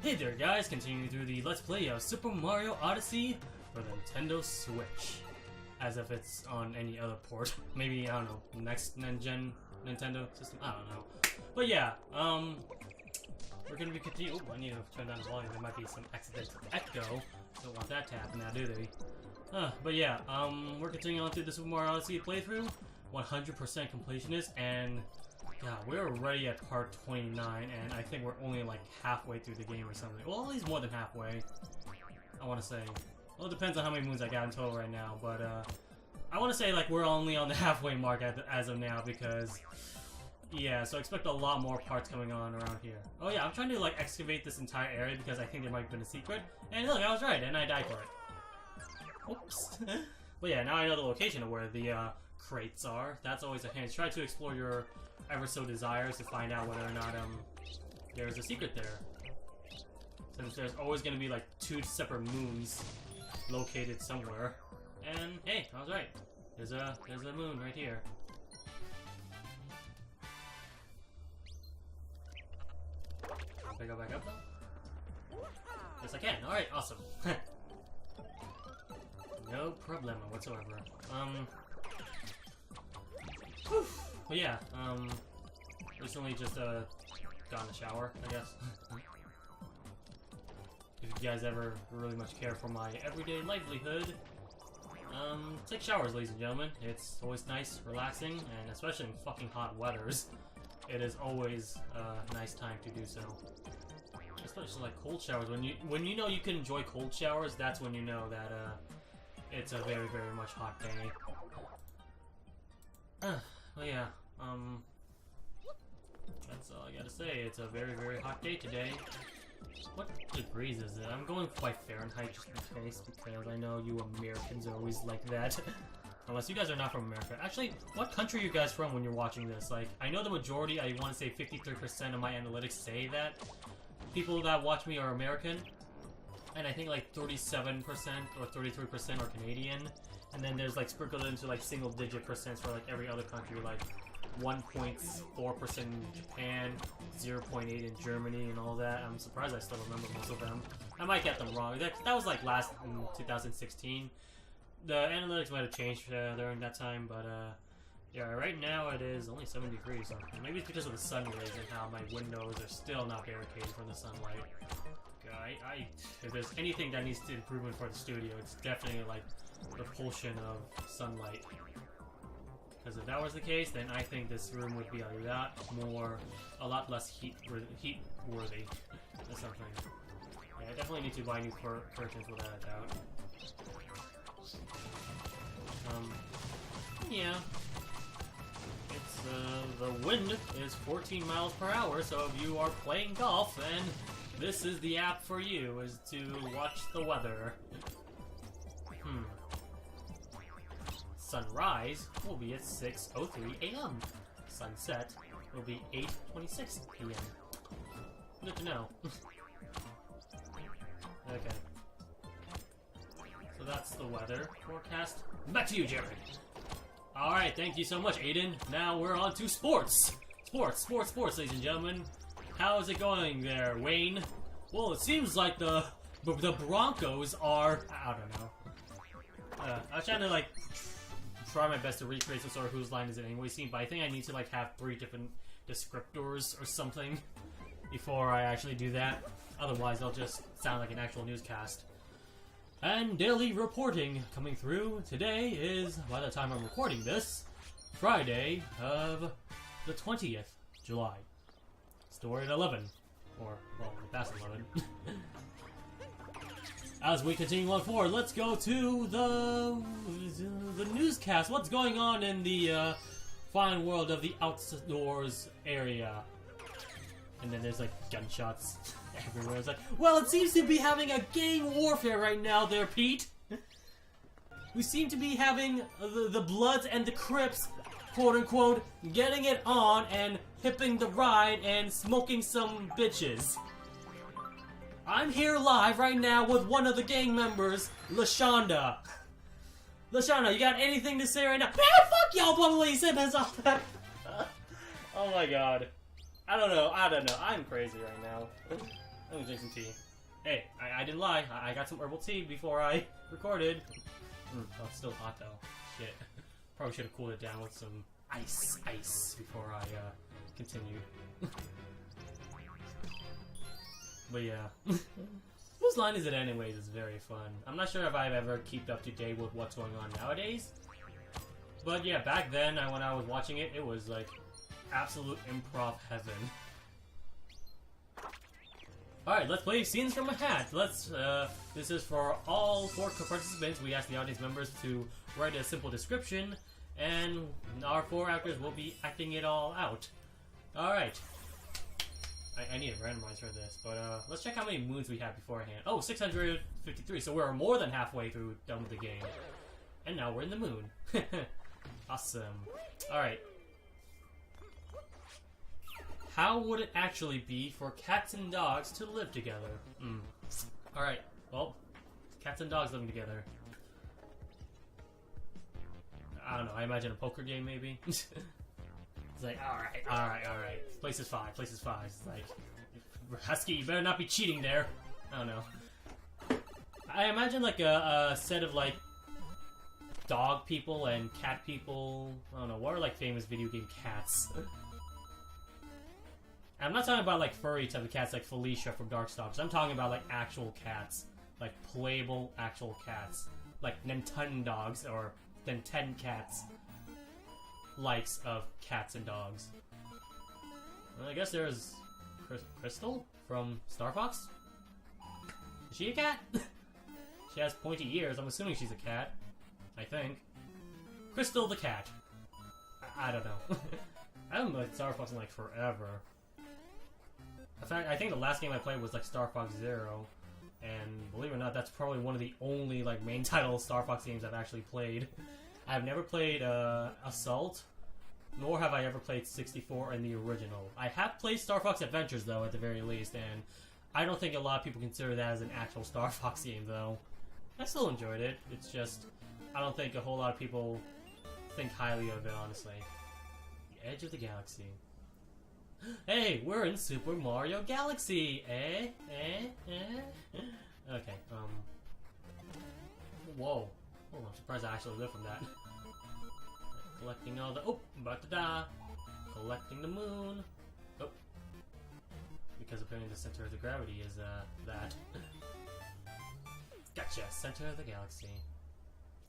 Hey there guys, continuing through the Let's Play of Super Mario Odyssey for the Nintendo Switch. As if it's on any other port. Maybe, I don't know, next gen Nintendo system? I don't know. But yeah, we're gonna be continuing. Oh, I need to turn down the volume. There might be some accidental echo. Don't want that to happen now, do they? But yeah, we're continuing on through the Super Mario Odyssey playthrough. 100% completionist, and yeah, we're already at part 29, and I think we're only like halfway through the game or something. Well, at least more than halfway, I want to say. Well, it depends on how many moons I got in total right now, but I want to say like we're only on the halfway mark as of now, because yeah, so expect a lot more parts coming on around here. Oh yeah, I'm trying to like excavate this entire area because I think there might have been a secret, and look, I was right, and I died for it. Oops. But yeah, now I know the location of where the crates are. That's always a hint. Try to explore your ever so desires to find out whether or not there's a secret there. Since there's always going to be like 2 separate moons located somewhere. And hey, I was right. There's a moon right here. Can I go back up though? Yes, I can. All right, awesome. No problema whatsoever. Well, yeah, recently just, got in the shower, I guess. If you guys ever really much care for my everyday livelihood, take showers, ladies and gentlemen. It's always nice, relaxing, and especially in fucking hot weathers, it is always a nice time to do so. Especially like cold showers. When you know you can enjoy cold showers, that's when you know that, it's a very, very much hot day. Well, yeah, that's all I gotta say. It's a very, very hot day today. What degrees is it? I'm going by Fahrenheit just in case, because I know you Americans are always like that. Unless you guys are not from America. Actually, what country are you guys from when you're watching this? Like, I know the majority, I want to say 53% of my analytics say that people that watch me are American. And I think like 37% or 33% are Canadian. And then there's like sprinkled into like single-digit percents for like every other country, like 1.4% in Japan, 0.8% in Germany, and all that. I'm surprised I still remember most of them. I might get them wrong. That was like last in 2016. The analytics might have changed during that time, but yeah, right now it is only 7 degrees. So maybe it's because of the sun rays and how my windows are still not barricaded from the sunlight. If there's anything that needs to improvement for the studio, it's definitely like repulsion of sunlight. Because if that was the case, then I think this room would be a lot less heat worthy or something. Yeah, I definitely need to buy new curtains without a doubt. Yeah. It's the wind is 14 miles per hour, so if you are playing golf, then this is the app for you, is to watch the weather. Sunrise will be at 6:03 a.m. Sunset will be 8:26 p.m. Good to know. Okay. So that's the weather forecast. Back to you, Jared. Alright, thank you so much, Aiden. Now we're on to sports. Sports, ladies and gentlemen. How is it going there, Wayne? Well, it seems like the Broncos are... I don't know. I was trying to, like, try my best to recreate some sort of whose line is it anyway scene, but I think I need to, like, have 3 different descriptors or something before I actually do that. Otherwise, they'll just sound like an actual newscast. And daily reporting coming through. Today is, by the time I'm recording this, Friday of the 20th July. Story at 11. Or, well, past 11. As we continue on forward, let's go to the newscast. What's going on in the fine world of the outdoors area? And then there's like gunshots everywhere. It's like, well, it seems to be having a gang warfare right now there, Pete. We seem to be having the Bloods and the Crips, quote unquote, getting it on and hipping the ride and smoking some bitches. I'm here live right now with one of the gang members, LaShonda. LaShonda, you got anything to say right now? Man, fuck y'all, probably he said that's all that. Oh my god. I don't know. I'm crazy right now. Let me drink some tea. Hey, I didn't lie. I got some herbal tea before I recorded. Oh, it's still hot though. Shit. Probably should have cooled it down with some ice before I continue. But yeah. Whose line is it anyways? It's very fun. I'm not sure if I've ever kept up to date with what's going on nowadays. But yeah, back then, when I was watching it, it was like absolute improv heaven. Alright, let's play Scenes from a Hat. This is for all 4 participants. We asked the audience members to write a simple description, and our 4 actors will be acting it all out. Alright. I need a randomizer for this, but let's check how many moons we have beforehand. Oh, 653, so we're more than halfway through done with the game. And now we're in the moon. Awesome. Alright. How would it actually be for cats and dogs to live together? Alright, well, cats and dogs living together. I don't know, I imagine a poker game maybe? It's like, alright. Place is 5. It's like, Husky, you better not be cheating there. I don't know. I imagine like a set of like dog people and cat people. I don't know, what are like famous video game cats? I'm not talking about like furry type of cats like Felicia from Darkstalkers. I'm talking about like actual cats. Like playable actual cats. Like Nintendogs or Nintendo cats. Likes of cats and dogs. Well, I guess there's Crystal from Star Fox? Is she a cat? She has pointy ears. I'm assuming she's a cat. I think. Crystal the cat. I don't know. I haven't played Star Fox in like forever. In fact, I think the last game I played was like Star Fox Zero, and believe it or not, that's probably one of the only like main title Star Fox games I've actually played. I've never played Assault, nor have I ever played 64 in the original. I have played Star Fox Adventures though, at the very least, and I don't think a lot of people consider that as an actual Star Fox game though. I still enjoyed it. It's just I don't think a whole lot of people think highly of it, honestly. The Edge of the Galaxy. Hey, we're in Super Mario Galaxy! Okay, whoa. Oh, I'm surprised I actually lived from that. Collecting all the... Oh, I'm about to die. Collecting the moon. Oh. Because apparently the center of the gravity is, that. Gotcha, center of the galaxy.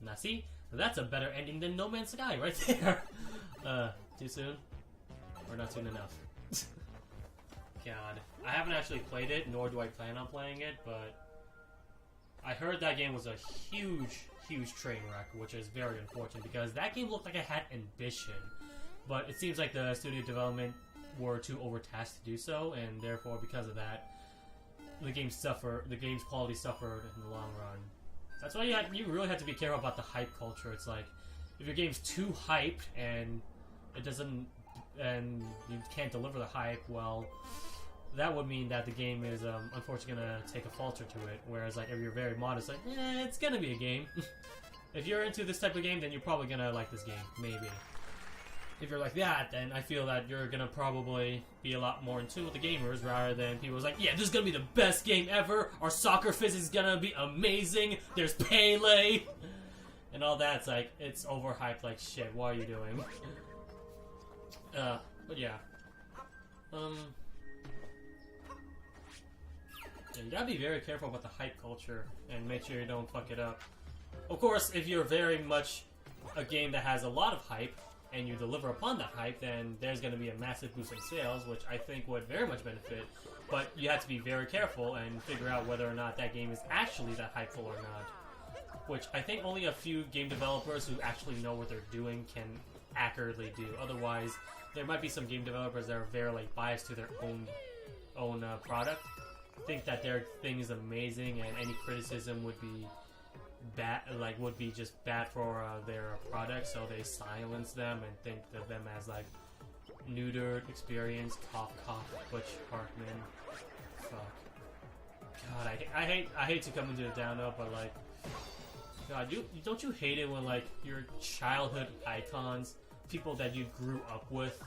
Now see? That's a better ending than No Man's Sky right there! Too soon? Or not soon enough? God. I haven't actually played it, nor do I plan on playing it, but I heard that game was a huge train wreck, which is very unfortunate because that game looked like it had ambition, but it seems like the studio development were too overtasked to do so, and therefore because of that, the game's quality suffered in the long run. That's why you really have to be careful about the hype culture. It's like, if your game's too hyped and it doesn't, and you can't deliver the hype, well, that would mean that the game is unfortunately gonna take a falter to it. Whereas like if you're very modest, like it's gonna be a game. If you're into this type of game, then you're probably gonna like this game, maybe. If you're like that, then I feel that you're gonna probably be a lot more in tune with the gamers rather than people who's like, yeah, this is gonna be the best game ever. Our soccer physics is gonna be amazing. There's Pele and all that. It's like it's overhyped like shit. What are you doing? But yeah. Yeah, you gotta be very careful about the hype culture and make sure you don't fuck it up. Of course, if you're very much a game that has a lot of hype and you deliver upon that hype, then there's gonna be a massive boost in sales, which I think would very much benefit. But you have to be very careful and figure out whether or not that game is actually that hypeful or not. Which I think only a few game developers who actually know what they're doing can accurately do. Otherwise, there might be some game developers that are very like biased to their own product. Think that their thing is amazing, and any criticism would be bad, like would be just bad for their product. So they silence them and think of them as like neutered, experienced, cough, Butch Hartman. Fuck. God, I hate to come into a downer, but like, God, don't you hate it when like your childhood icons, people that you grew up with,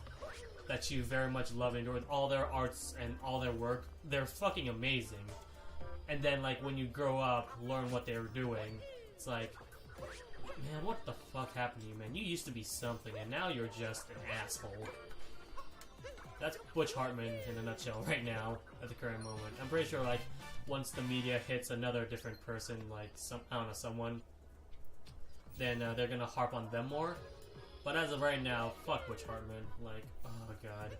that you very much love and adore, all their arts and all their work, they're fucking amazing. And then, like, when you grow up, learn what they were doing, it's like, man, what the fuck happened to you, man? You used to be something, and now you're just an asshole. That's Butch Hartman in a nutshell right now, at the current moment. I'm pretty sure, like, once the media hits another different person, like, I don't know, someone, then they're gonna harp on them more. But as of right now, fuck Butch Hartman. Like, oh god.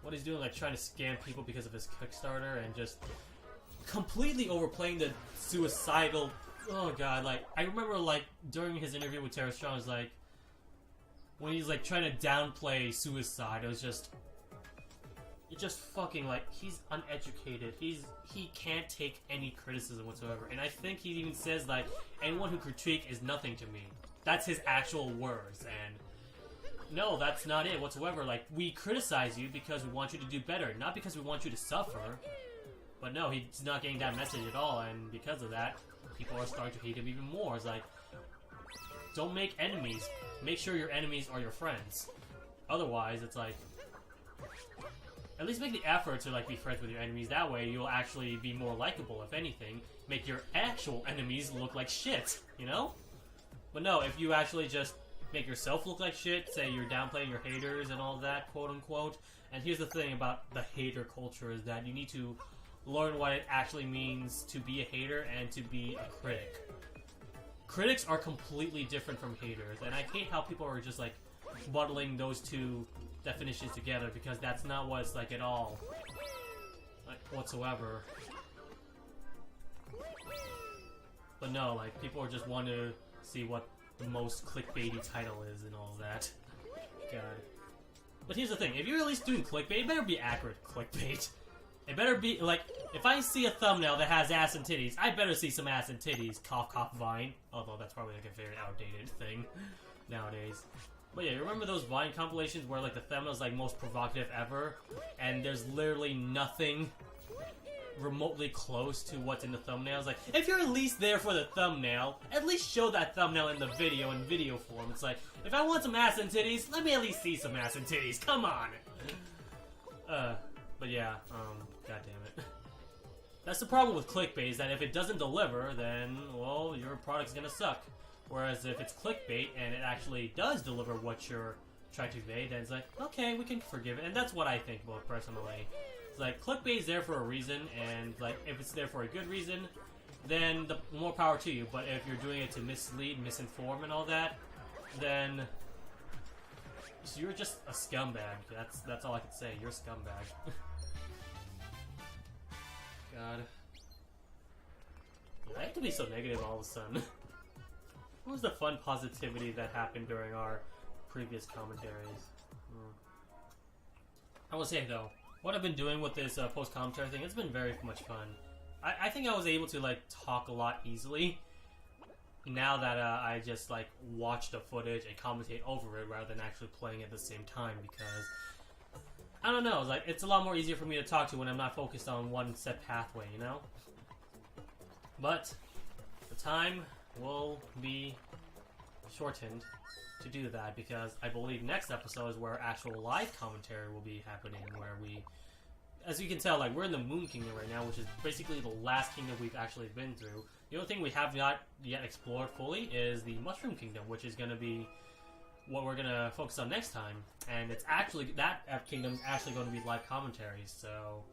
What he's doing, like, trying to scam people because of his Kickstarter and just completely overplaying the suicidal... Oh god, like, I remember, like, during his interview with Tara Strong, it was like, when he's, like, trying to downplay suicide, it was just fucking, like, he's uneducated. He can't take any criticism whatsoever. And I think he even says, like, anyone who critique is nothing to me. That's his actual words, and no, that's not it whatsoever. Like, we criticize you because we want you to do better, not because we want you to suffer. But no, he's not getting that message at all, and because of that, people are starting to hate him even more. It's like, don't make enemies. Make sure your enemies are your friends. Otherwise, it's like, at least make the effort to, like, be friends with your enemies. That way, you'll actually be more likable, if anything. Make your actual enemies look like shit, you know? But no, if you actually just make yourself look like shit, say you're downplaying your haters and all that, quote-unquote, and here's the thing about the hater culture is that you need to learn what it actually means to be a hater and to be a critic. Critics are completely different from haters, and I hate how people are just, like, muddling those two definitions together, because that's not what it's like at all. Like, whatsoever. But no, like, people just want to see what the most clickbaity title is and all that. God. But here's the thing, if you're at least doing clickbait, it better be accurate clickbait. It better be, like, if I see a thumbnail that has ass and titties, I better see some ass and titties, cough cough Vine. Although that's probably like a very outdated thing nowadays. But yeah, you remember those Vine compilations where, like, the thumbnail's, like, most provocative ever, and there's literally nothing remotely close to what's in the thumbnail? It's like, if you're at least there for the thumbnail, at least show that thumbnail in the video, in video form. It's like, if I want some ass and titties, let me at least see some ass and titties, come on! But yeah, god damn it. That's the problem with clickbait, is that if it doesn't deliver, then, well, your product's gonna suck. Whereas if it's clickbait and it actually does deliver what you're trying to convey, then it's like, okay, we can forgive it. And that's what I think about personally. It's like, clickbait is there for a reason, and like, if it's there for a good reason, then the more power to you. But if you're doing it to mislead, misinform, and all that, then you're just a scumbag. That's all I can say. You're a scumbag. God. I have to be so negative all of a sudden. What was the fun positivity that happened during our previous commentaries? I will say though, what I've been doing with this post-commentary thing, it's been very much fun. I think I was able to, like, talk a lot easily now that I just, like, watch the footage and commentate over it rather than actually playing it at the same time, because I don't know, it's a lot more easier for me to talk to when I'm not focused on one set pathway, you know? But the time will be shortened to do that, because I believe next episode is where actual live commentary will be happening, where we, as you can tell, like, we're in the Moon Kingdom right now, which is basically the last kingdom we've actually been through. The only thing we have not yet explored fully is the Mushroom Kingdom, which is going to be what we're going to focus on next time. And it's actually, that kingdom's actually going to be live commentary, so,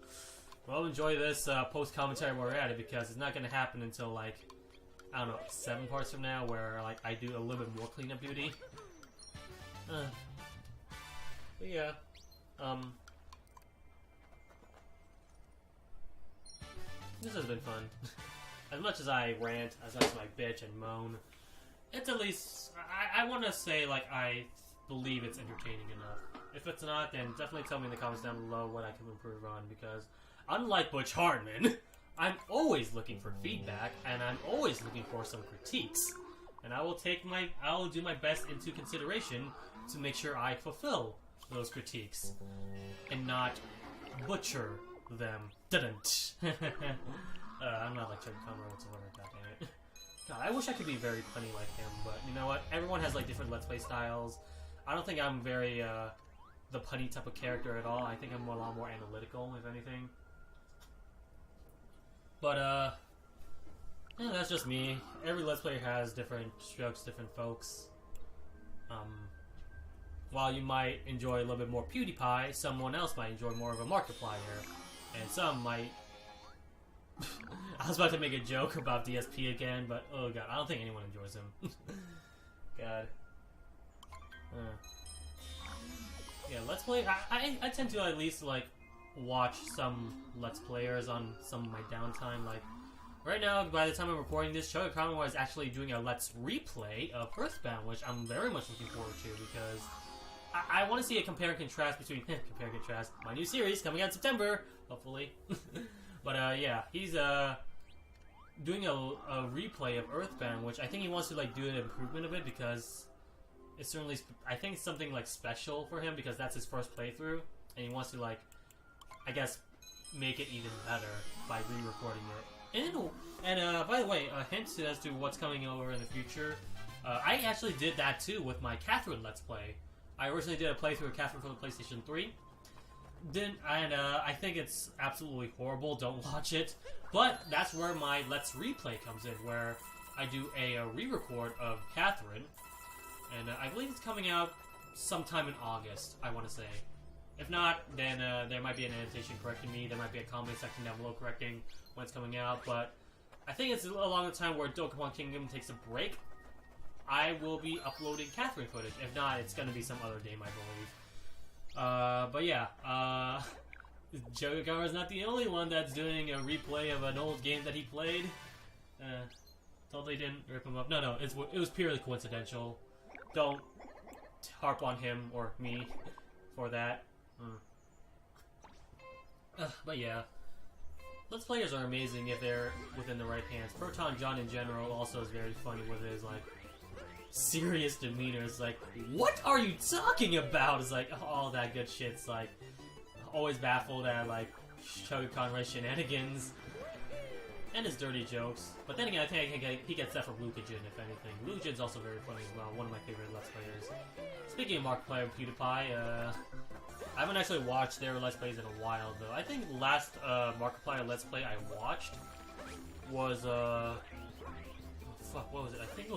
well, enjoy this post-commentary while we're at it, because it's not going to happen until, like, I don't know, 7 parts from now, where, like, I do a little bit more cleanup duty. But yeah, this has been fun. As much as I rant, as much as I bitch and moan, it's at least, I want to say, like, I believe it's entertaining enough. If it's not, then definitely tell me in the comments down below what I can improve on, because unlike Butch Hartman, I'm always looking for feedback, and I'm always looking for some critiques. And I will do my best into consideration to make sure I fulfill those critiques and not butcher them. Didn't. I'm not like Chuck Conroy whatsoever, goddammit. God, I wish I could be very punny like him, but you know what? Everyone has like different Let's Play styles. I don't think I'm very the punny type of character at all. I think I'm a lot more analytical, if anything. But yeah, that's just me. Every Let's Player has different strokes, different folks. While you might enjoy a little bit more PewDiePie, someone else might enjoy more of a Markiplier, and some might. I was about to make a joke about DSP again, but oh god, I don't think anyone enjoys him. God. Yeah, Let's Play. I tend to at least like watch some Let's Players on some of my downtime. Like right now, by the time I'm recording this, Shoga Kamiwa is actually doing a Let's Replay of Earthbound, which I'm very much looking forward to because I want to see a compare and contrast between compare and contrast my new series coming out in September, hopefully. But yeah, he's doing a replay of Earthbound, which I think he wants to like do an improvement of it because it's certainly I think it's something like special for him because that's his first playthrough, and he wants to like I guess make it even better by re-recording it. And by the way, a hint as to what's coming over in the future. I actually did that too with my Catherine Let's Play. I originally did a playthrough of Catherine for the PlayStation 3. I think it's absolutely horrible. Don't watch it. But that's where my Let's Replay comes in, where I do a re-record of Catherine, and I believe it's coming out sometime in August. I want to say. If not, then there might be an annotation correcting me. There might be a comment section down below correcting when it's coming out. But I think it's along the time where Dokapon Kingdom takes a break. I will be uploading Catherine footage. If not, it's going to be some other game, I believe. But yeah, Shoga Kamiwa is not the only one that's doing a replay of an old game that he played. Totally didn't rip him up. No, it was purely coincidental. Don't harp on him or me for that. But yeah, Let's Players are amazing if they're within the right hands. Proton John in general also is very funny with his like serious demeanor. It's like, what are you talking about? It's like all that good shit's like always baffled at like Shoga Kamiwa shenanigans and his dirty jokes. But then again, I think he gets that from Lukajin, if anything. Lukajin's also very funny as well. One of my favorite Let's Players. Speaking of Markiplier and PewDiePie, I haven't actually watched their Let's Plays in a while though. I think the last Markiplier Let's Play I watched was fuck, what was it? I think it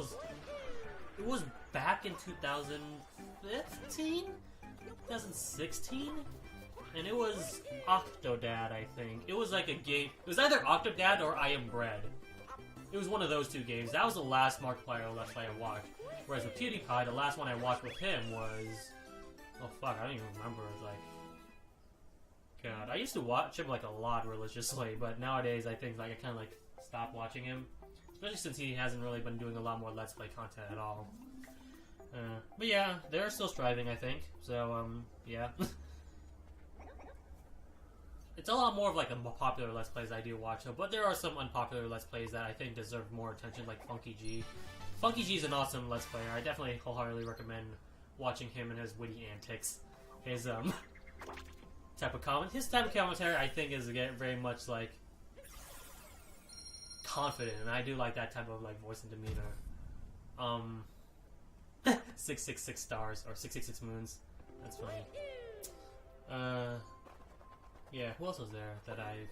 was back in 2015? 2016? And it was Octodad, I think. It was like a game. It was either Octodad or I Am Bread. It was one of those two games. That was the last Markiplier Let's Play I watched. Whereas with PewDiePie, the last one I watched with him was... Oh fuck, I don't even remember. It's like... God, I used to watch him like a lot religiously, but nowadays I think like I kind of like stopped watching him. Especially since he hasn't really been doing a lot more Let's Play content at all. But yeah, they're still striving, I think. So, yeah. It's a lot more of like the popular Let's Plays I do watch, though. But there are some unpopular Let's Plays that I think deserve more attention, like Funky G. Funky G is an awesome Let's Player. I definitely wholeheartedly recommend watching him and his witty antics. His, His type of commentary, I think, is very much, like, confident, and I do like that type of, like, voice and demeanor. 666 stars, or 666 moons. That's funny. Yeah, who else was there that I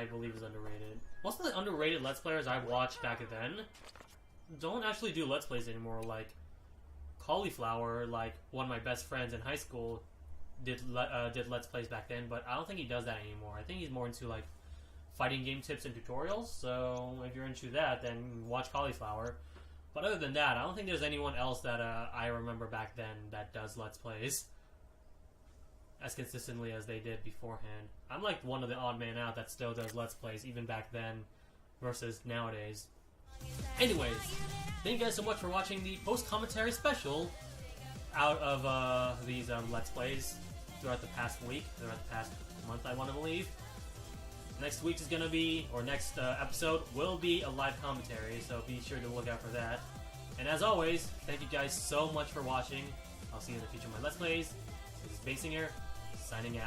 believe is underrated? Most of the underrated Let's Players I watched back then don't actually do Let's Plays anymore. Like, Cauliflower, like, one of my best friends in high school, did Let's Plays back then, but I don't think he does that anymore. I think he's more into, like, fighting game tips and tutorials, so if you're into that, then watch Cauliflower. But other than that, I don't think there's anyone else that I remember back then that does Let's Plays as consistently as they did beforehand. I'm like one of the odd man out that still does Let's Plays, even back then, versus nowadays. Anyways, thank you guys so much for watching the post-commentary special out of these Let's Plays throughout the past week, throughout the past month, I want to believe. Next week is going to be, or next episode will be a live commentary, so be sure to look out for that. And as always, thank you guys so much for watching. I'll see you in the future of my Let's Plays. This is Basinger, signing out.